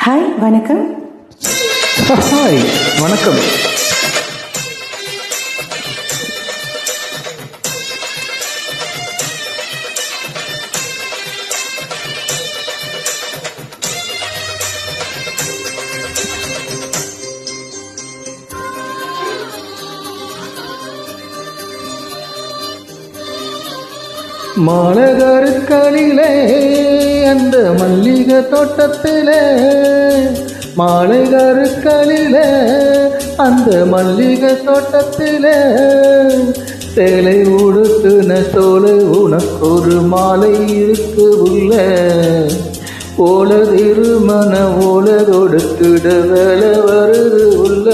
Hi வணக்கம். Hi வணக்கம். மாலைகருக்களிலே அந்த மல்லிகை தோட்டத்திலே, மாலைகருக்களிலே அந்த மல்லிகை தோட்டத்திலே, சேலை உடுத்துன சோலை உனக்கொரு மாலை இருக்கு உள்ள, ஓல திருமண ஓல கொடுத்துட வேலை வருது உள்ள.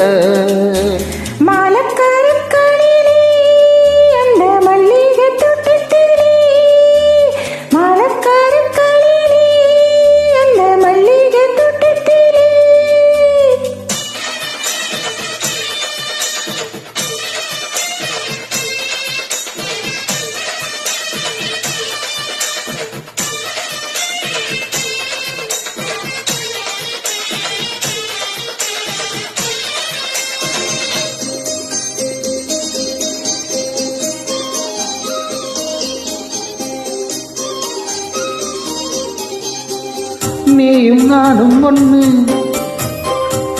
நீயும் நானும் ஒண்ணு,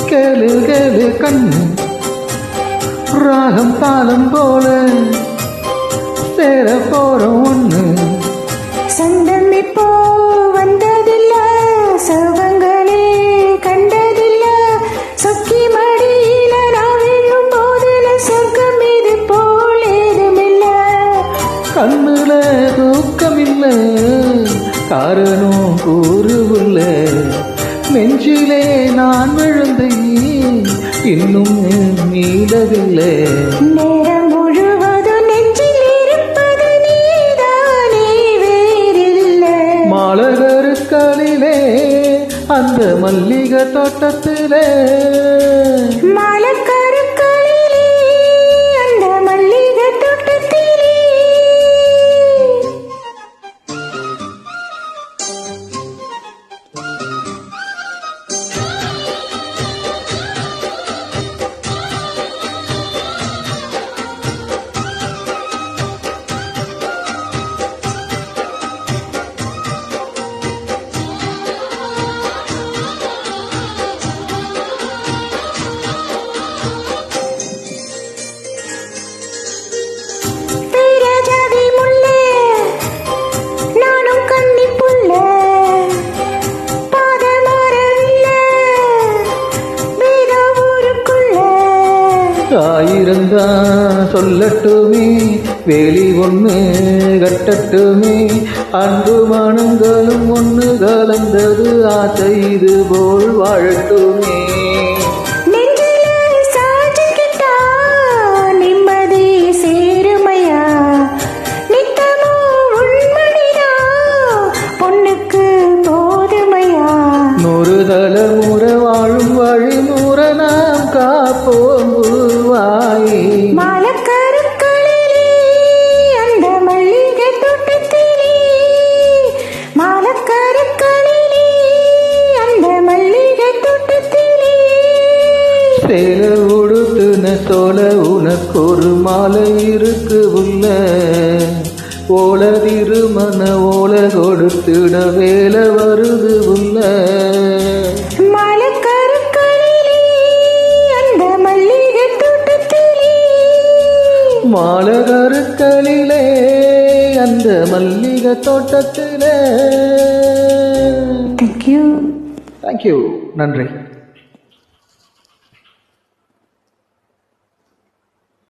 கேளு கேளு கண்ணு, ராகம் தாளம் போல சேர போறோம் ஒண்ணு. சொந்தம் இப்போ வந்ததில்ல, சோகங்களே கண்டதில்ல, சொக்கி மடியில நான் விழும் போதுல சொர்க்கம் இது போல் ஏதுமில்ல. கண்ணுல தூக்கமில்ல, காரணம் கூறுவுள்ள, நெஞ்சிலே நான் விழுந்தேன் இன்னும் மீளவில்லை. நேரம் முழுவதும் நெஞ்சில் இருப்பது நீதானே, வேறில்லை. மாலைகருக்களிலே அந்த மல்லிகை தோட்டத்திலே, மாலைக்கருக்களிலே அந்த மல்லிகை தோட்டத்திலே. ஆயிரந்தான் சொல்லட்டுமே, வேலி ஒன்று கட்டட்டுமே, அன்பு மனங்களும் ஒன்று கலந்தது ஆசை இது போல் வாழட்டுமே. தலைமுறை வாழும் வழிமுறை நாம் காப்போம் உருவாயி. மாலைக்கருக்களிலே அந்த மல்லிகை தோட்டத்திலே, மாலைக்கருக்களிலே அந்த மல்லிகை தோட்டத்திலே, சேலை உடுத்துன சோல உனக்கொரு மாலை இருக்கு உள்ள, ஓல திருமண ஓல கொடுத்துட வேலை வருது உள்ள. மாலைகருக்களிலே அந்த மல்லிகை தோட்டத்திலே. தேங்க்யூ. தேங்க்யூ. நன்றி.